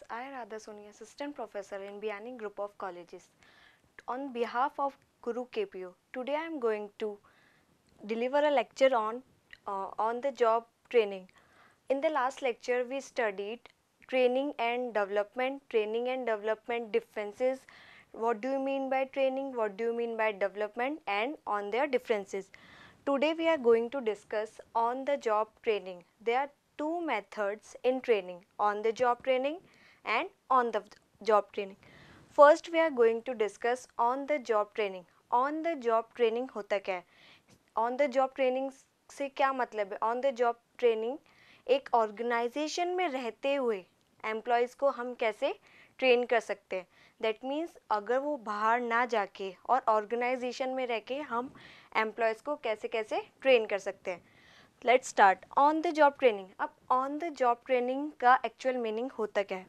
I, Radha Soni, Assistant Professor in Biani Group of Colleges. On behalf of Guru KPU, today I am going to deliver a lecture on the job training. In the last lecture, we studied training and development differences. What do you mean by training? What do you mean by development? And on their differences. Today we are going to discuss on the job training. There are two methods in training, on the job training and on the job training. First we are going to discuss on the job training. On the job training होता क्या है? On the job training से क्या मतलब है? On the job training एक organisation में रहते हुए एम्प्लॉयज़ को हम कैसे ट्रेन कर सकते हैं. दैट मीन्स अगर वो बाहर ना जाके और ऑर्गेनाइजेशन में रह के हम एम्प्लॉयज़ को कैसे कैसे ट्रेन कर सकते हैं. Let's start on the job training. अब ऑन द जॉब ट्रेनिंग का एक्चुअल मीनिंग होता क्या है?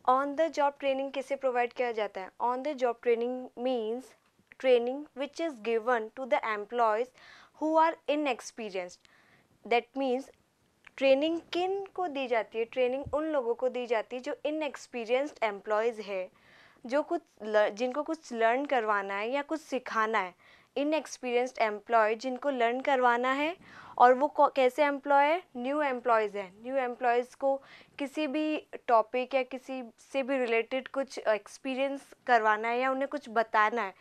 ऑन द जॉब ट्रेनिंग किसे प्रोवाइड किया जाता है? On the job training means training which is given to the employees who are inexperienced. That means training किन को दी जाती है? ट्रेनिंग उन लोगों को दी जाती है जो इनएक्सपीरियंस्ड एम्प्लॉयज़ है, जो जिनको कुछ लर्न करवाना है या कुछ सिखाना है. इनएक्सपीरियंस्ड एम्प्लॉय जिनको लर्न करवाना है और वो कैसे एम्प्लॉय है? न्यू एम्प्लॉयज़ है. न्यू एम्प्लॉयज़ को किसी भी टॉपिक या किसी से भी रिलेटेड कुछ एक्सपीरियंस करवाना है या उन्हें कुछ बताना है.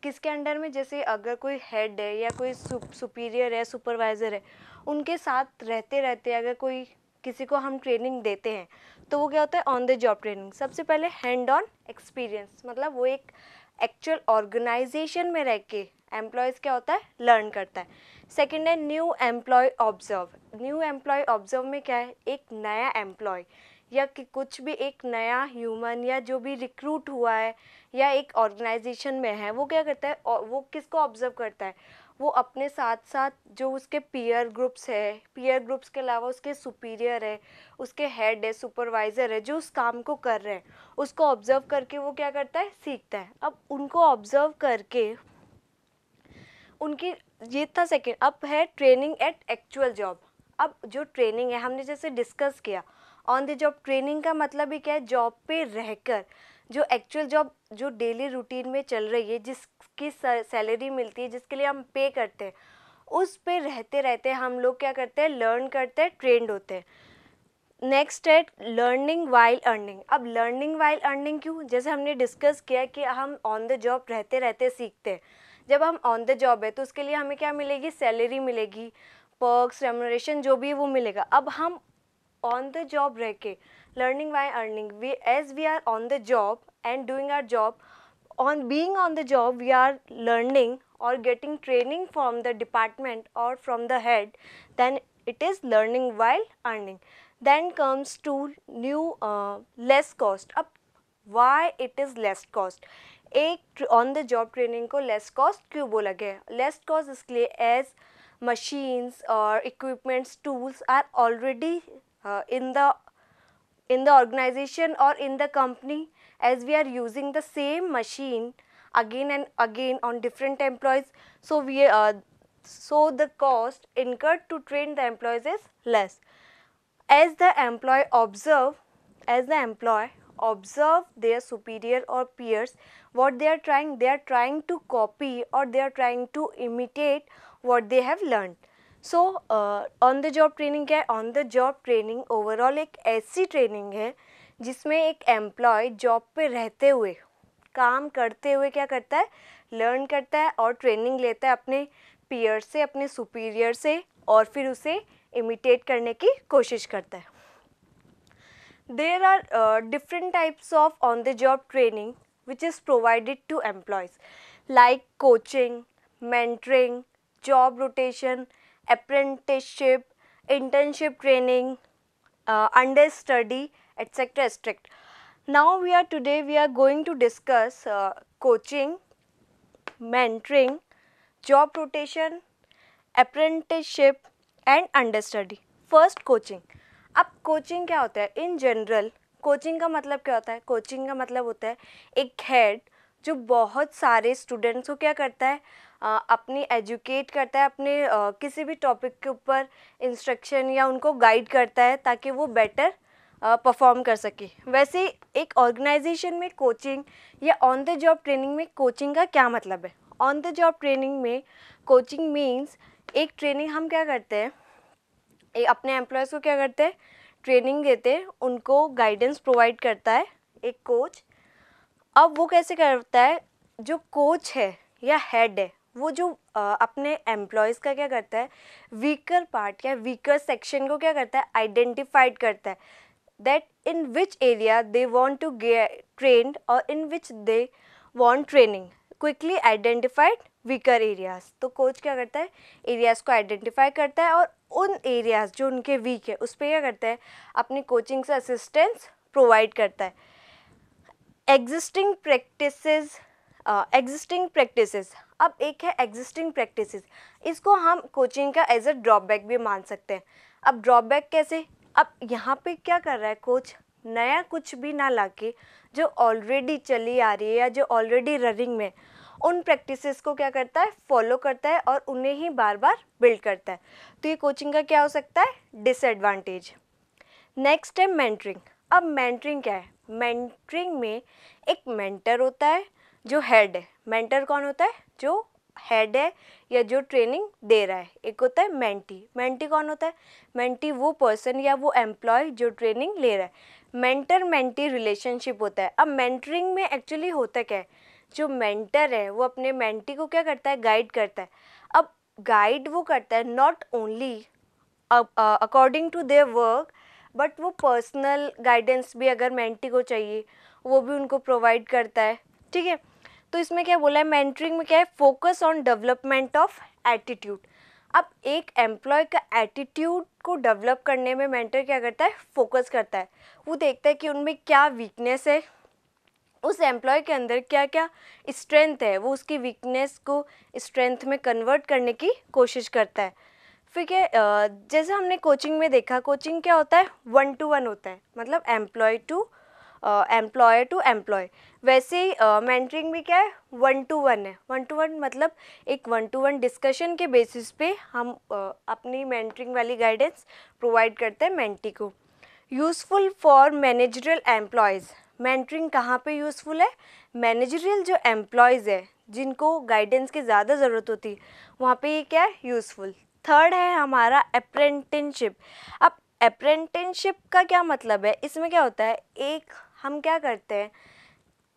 किसके अंडर में? जैसे अगर कोई हेड है या कोई सुपीरियर है, सुपरवाइज़र है, उनके साथ रहते रहते अगर कोई किसी को हम ट्रेनिंग देते हैं तो वो क्या होता है? On the job training. सबसे पहले हैंड ऑन एक्सपीरियंस, मतलब वो एक एक्चुअल ऑर्गेनाइजेशन में रह के एम्प्लॉयज़ क्या होता है? लर्न करता है. सेकेंड है new employ observe. New employ observe में क्या है? एक नया एम्प्लॉय या कि कुछ भी एक नया ह्यूमन या जो भी रिक्रूट हुआ है या एक ऑर्गेनाइजेशन में है, वो क्या करता है? और वो किसको ऑब्जर्व करता है? वो अपने साथ साथ जो उसके पीयर ग्रुप्स है, पीयर ग्रुप्स के अलावा उसके सुपीरियर है, उसके हेड है, सुपरवाइज़र है, जो उस काम को कर रहे हैं, उसको ऑब्जर्व करके वो क्या करता है? सीखता है. अब उनको ऑब्जर्व करके उनकी ये था सेकेंड. अब है ट्रेनिंग एट एक्चुअल जॉब. अब जो ट्रेनिंग है हमने जैसे डिस्कस किया, ऑन द जॉब ट्रेनिंग का मतलब ही क्या है? जॉब पे रहकर जो एक्चुअल जॉब जो डेली रूटीन में चल रही है, जिसकी सैलरी मिलती है, जिसके लिए हम पे करते हैं, उस पे रहते रहते हम लोग क्या करते हैं? लर्न करते हैं, ट्रेंड होते हैं. नेक्स्ट है लर्निंग वाइल अर्निंग. अब लर्निंग वाइल अर्निंग क्यों? जैसे हमने डिस्कस किया कि हम ऑन द जॉब रहते रहते सीखते हैं. जब हम ऑन द जॉब है तो उसके लिए हमें क्या मिलेगी? सैलरी मिलेगी, पर्क्स, रेम्यूनरेशन जो भी वो मिलेगा. अब हम ऑन द जॉब रह के learning by earning, as we are on the job and doing our job, on being on the job we are learning or getting training from the department or from the head, then it is learning while earning. Then comes to new less cost. अब why it is less cost? एक on the job training को less cost क्यों बोला गया? Less cost इसलिए as machines or equipments, tools are already in the organization or in the company, as we are using the same machine again and again on different employees, so the cost incurred to train the employees is less. As the employee observe their superior or peers, what they are trying to copy or they are trying to imitate what they have learned. So on the job training क्या है? On the job training overall एक ऐसी training है जिसमें एक employ job पे रहते हुए, काम करते हुए क्या करता है? लर्न करता है और ट्रेनिंग लेता है अपने पीयर से, अपने सुपीरियर से, और फिर उसे इमिटेट करने की कोशिश करता है. There are different types of on the job training which is provided to employees, like coaching, mentoring, job rotation, apprenticeship, internship training, understudy, etc. etc. Now we are going to discuss coaching, mentoring, job rotation, apprenticeship and understudy. First coaching. अब coaching क्या होता है? In general coaching का मतलब क्या होता है? Coaching का मतलब होता है एक हेड जो बहुत सारे स्टूडेंट्स को क्या करता है? अपनी एजुकेट करता है, अपने किसी भी टॉपिक के ऊपर इंस्ट्रक्शन या उनको गाइड करता है ताकि वो बेटर परफॉर्म कर सके। वैसे एक ऑर्गेनाइजेशन में कोचिंग या ऑन द जॉब ट्रेनिंग में कोचिंग का क्या मतलब है? ऑन द जॉब ट्रेनिंग में कोचिंग मीन्स एक ट्रेनिंग हम क्या करते हैं, अपने एम्प्लॉयज़ को क्या करते हैं, ट्रेनिंग देते हैं, उनको गाइडेंस प्रोवाइड करता है एक कोच। अब वो कैसे करता है, जो कोच है या हेड है वो जो अपने एम्प्लॉयज़ का क्या करता है, वीकर पार्ट या वीकर सेक्शन को क्या करता है, आइडेंटिफाइड करता है, that in which area they want to get trained और in which they want training, quickly identified weaker areas. तो कोच क्या करता है, एरियाज़ को आइडेंटिफाई करता है और उन एरियाज़ जो उनके वीक है उस पर क्या करता है, अपनी कोचिंग से असिस्टेंस प्रोवाइड करता है। एग्जिस्टिंग प्रैक्टिसेस, अब एक है एग्जिस्टिंग प्रैक्टिसेस, इसको हम कोचिंग का एज अ ड्रॉबैक भी मान सकते हैं। अब ड्रॉबैक कैसे, अब यहाँ पे क्या कर रहा है कोच, नया कुछ भी ना लाके जो ऑलरेडी चली आ रही है या जो ऑलरेडी रनिंग में, उन प्रैक्टिसेस को क्या करता है, फॉलो करता है और उन्हें ही बार बार बिल्ड करता है। तो ये कोचिंग का क्या हो सकता है, डिसएडवांटेज। नेक्स्ट है मेंटरिंग। अब मेंटरिंग क्या है, मेंटरिंग में एक मेंटर होता है जो हेड है। मेंटर कौन होता है, जो हेड है या जो ट्रेनिंग दे रहा है। एक होता है मेंटी। मेंटी कौन होता है, मेंटी वो पर्सन या वो एम्प्लॉय जो ट्रेनिंग ले रहा है। मेंटर मेंटी रिलेशनशिप होता है। अब मेंटरिंग में एक्चुअली होता क्या है, जो मेंटर है वो अपने मेंटी को क्या करता है, गाइड करता है। अब गाइड वो करता है not only according to their work, but वो पर्सनल गाइडेंस भी अगर मेंटी को चाहिए वो भी उनको प्रोवाइड करता है। ठीक है, तो इसमें क्या बोला है, मेंटरिंग में क्या है, focus on development of attitude. अब एक एम्प्लॉय का एटीट्यूड को डेवलप करने में मेंटर क्या करता है, फोकस करता है। वो देखता है कि उनमें क्या वीकनेस है, उस एम्प्लॉय के अंदर क्या क्या स्ट्रेंथ है, वो उसकी वीकनेस को स्ट्रेंथ में कन्वर्ट करने की कोशिश करता है। फिर क्या, जैसे हमने कोचिंग में देखा, कोचिंग क्या होता है, 1 to 1 होता है, मतलब एम्प्लॉय टू एम्प्लॉय। वैसे ही मेंटरिंग भी क्या है, 1 to 1 है। 1 to 1 मतलब एक 1 to 1 डिस्कशन के बेसिस पे हम अपनी मेंटरिंग वाली गाइडेंस प्रोवाइड करते हैं मेंटी को। Useful for managerial employees. Mentoring कहाँ पे यूज़फुल है, मैनेजरियल जो एम्प्लॉयज़ है जिनको गाइडेंस की ज़्यादा ज़रूरत होती है वहाँ पे ये क्या है, यूज़फुल। थर्ड है हमारा अप्रेंटिसशिप। अब अप्रेंटिसशिप का क्या मतलब है, इसमें क्या होता है, एक हम क्या करते हैं,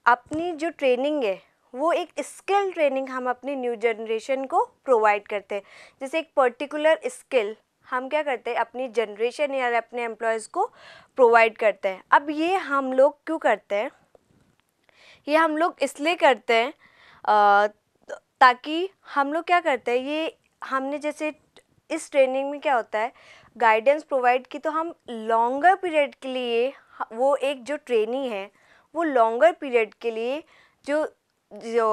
अपनी जो ट्रेनिंग है वो एक स्किल ट्रेनिंग हम अपनी न्यू जनरेशन को प्रोवाइड करते हैं। जैसे एक पर्टिकुलर स्किल हम क्या करते हैं, अपनी जनरेशन या अपने एम्प्लॉयज़ को प्रोवाइड करते हैं। अब ये हम लोग क्यों करते हैं, ये हम लोग इसलिए करते हैं ताकि हम लोग क्या करते हैं, ये हमने जैसे इस ट्रेनिंग में क्या होता है, गाइडेंस प्रोवाइड की, तो हम लॉन्गर पीरियड के लिए, वो एक जो ट्रेनी है वो लॉन्गर पीरियड के लिए जो जो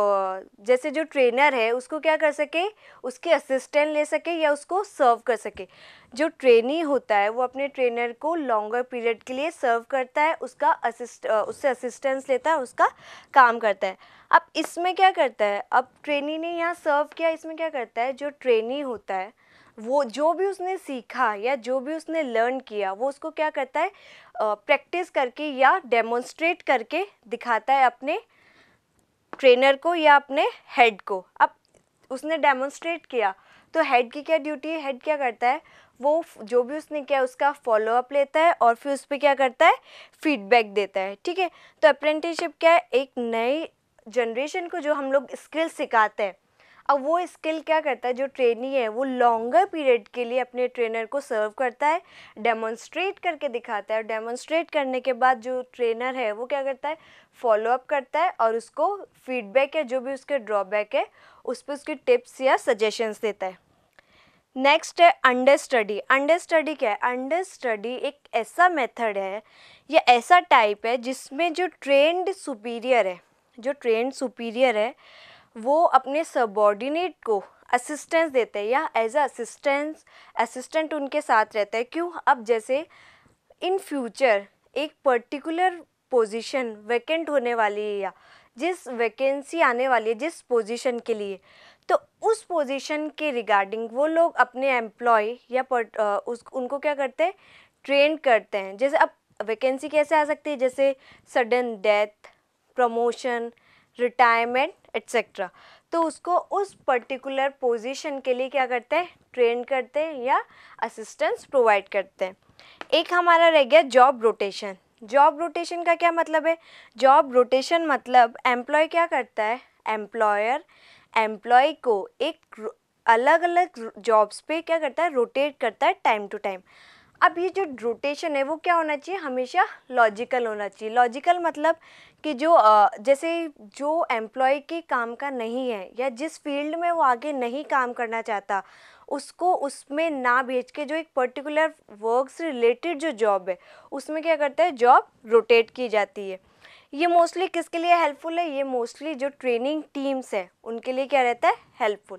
जैसे जो ट्रेनर है उसको क्या कर सके, उसके असिस्टेंट ले सके या उसको सर्व कर सके। जो ट्रेनी होता है वो अपने ट्रेनर को लॉन्गर पीरियड के लिए सर्व करता है, उससे असिस्टेंस लेता है, उसका काम करता है। अब इसमें क्या करता है, अब ट्रेनी ने यहाँ सर्व किया, इसमें क्या करता है, जो ट्रेनी होता है वो जो भी उसने सीखा या जो भी उसने लर्न किया वो उसको क्या करता है, प्रैक्टिस करके या डेमोन्स्ट्रेट करके दिखाता है अपने ट्रेनर को या अपने हेड को। अब उसने डेमोन्स्ट्रेट किया तो हेड की क्या ड्यूटी है, हेड क्या करता है, वो जो भी उसने किया उसका फॉलोअप लेता है और फिर उस पर क्या करता है, फीडबैक देता है। ठीक है, तो अप्रेंटिसशिप क्या है, एक नई जनरेशन को जो हम लोग स्किल सिखाते हैं। अब वो स्किल क्या करता है, जो ट्रेनी है वो लॉन्गर पीरियड के लिए अपने ट्रेनर को सर्व करता है, डेमोन्स्ट्रेट करके दिखाता है। डेमोन्स्ट्रेट करने के बाद जो ट्रेनर है वो क्या करता है, फॉलोअप करता है और उसको फीडबैक है, जो भी उसके ड्रॉबैक है उस पर उसकी टिप्स या सजेशंस देता है। नेक्स्ट है अंडर स्टडी। अंडर स्टडी क्या है, अंडर स्टडी एक ऐसा मेथड है या ऐसा टाइप है जिसमें जो ट्रेंड सुपीरियर है वो अपने सबॉर्डिनेट को असिस्टेंस देते हैं या एज अ असिस्टेंट उनके साथ रहता है। क्यों, अब जैसे इन फ्यूचर एक पर्टिकुलर पोजीशन वैकेंट होने वाली है या जिस वैकेंसी आने वाली है जिस पोजीशन के लिए, तो उस पोजीशन के रिगार्डिंग वो लोग अपने एम्प्लॉय या उनको क्या करते हैं, ट्रेन करते हैं। जैसे अब वैकेंसी कैसे आ सकती है, जैसे sudden death, promotion, retirement etcetera. तो उसको उस पर्टिकुलर पोजीशन के लिए क्या करते हैं, ट्रेन करते हैं या असिस्टेंस प्रोवाइड करते हैं। एक हमारा रह गया जॉब रोटेशन। जॉब रोटेशन का क्या मतलब है, जॉब रोटेशन मतलब एम्प्लॉय क्या करता है, एम्प्लॉयर एम्प्लॉय को एक अलग अलग जॉब्स पे क्या करता है, रोटेट करता है टाइम टू टाइम। अब ये जो रोटेशन है वो क्या होना चाहिए, हमेशा लॉजिकल होना चाहिए। लॉजिकल मतलब कि जो जैसे जो एम्प्लॉय के काम का नहीं है या जिस फील्ड में वो आगे नहीं काम करना चाहता, उसको उसमें ना भेज के जो एक पर्टिकुलर वर्क से रिलेटेड जो जॉब है उसमें क्या करता है, जॉब रोटेट की जाती है। ये मोस्टली किसके लिए हेल्पफुल है, ये मोस्टली जो ट्रेनिंग टीम्स है उनके लिए क्या रहता है, हेल्पफुल।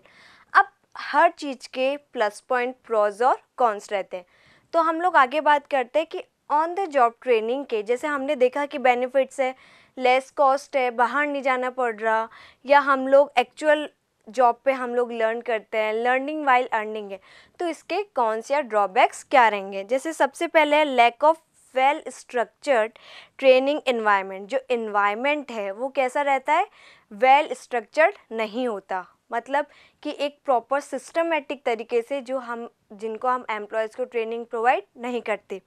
अब हर चीज़ के प्लस पॉइंट, प्रोज और कॉन्स रहते हैं। तो हम लोग आगे बात करते हैं कि ऑन द जॉब ट्रेनिंग के, जैसे हमने देखा कि बेनिफिट्स है, लेस कॉस्ट है, बाहर नहीं जाना पड़ रहा, या हम लोग एक्चुअल जॉब पे हम लोग लर्न करते हैं, लर्निंग वाइल अर्निंग है। तो इसके कॉन्स या ड्रॉबैक्स क्या रहेंगे, जैसे सबसे पहले है lack of well structured training environment. जो इन्वायरमेंट है वो कैसा रहता है, वेल स्ट्रक्चर्ड नहीं होता, मतलब कि एक प्रॉपर सिस्टमेटिक तरीके से जो हम जिनको हम एम्प्लॉयज़ को ट्रेनिंग प्रोवाइड नहीं करते।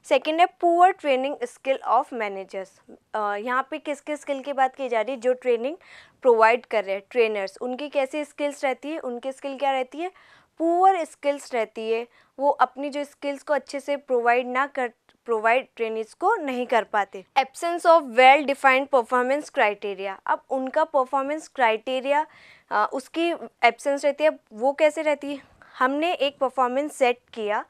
सेकेंड है poor training skill of managers. यहाँ पे किस किस स्किल की बात की जा रही है, जो ट्रेनिंग प्रोवाइड कर रहे हैं ट्रेनर्स, उनकी कैसी स्किल्स रहती है, उनकी स्किल क्या रहती है, पुअर स्किल्स रहती है। वो अपनी जो स्किल्स को अच्छे से प्रोवाइड ट्रेनिंग्स को नहीं कर पाते। Absence of well defined performance criteria. अब उनका परफॉर्मेंस क्राइटेरिया उसकी एब्सेंस रहती है। वो कैसे रहती है, हमने एक परफॉर्मेंस सेट किया,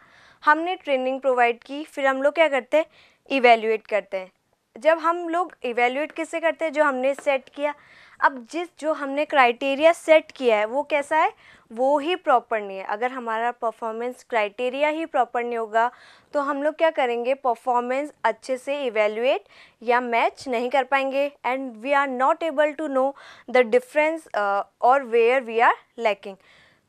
हमने ट्रेनिंग प्रोवाइड की, फिर हम लोग क्या करते हैं, इवेल्युएट करते हैं। जब हम लोग इवेल्युएट किससे करते हैं, जो हमने सेट किया। अब जो हमने क्राइटेरिया सेट किया है वो कैसा है, वो ही प्रॉपर नहीं है। अगर हमारा परफॉर्मेंस क्राइटेरिया ही प्रॉपर नहीं होगा तो हम लोग क्या करेंगे, परफॉर्मेंस अच्छे से इवेल्युएट या मैच नहीं कर पाएंगे, and we are not able to know the difference और where we are lacking.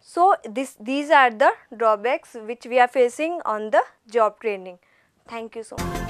So these are the drawbacks which we are facing on the job training. Thank you so much.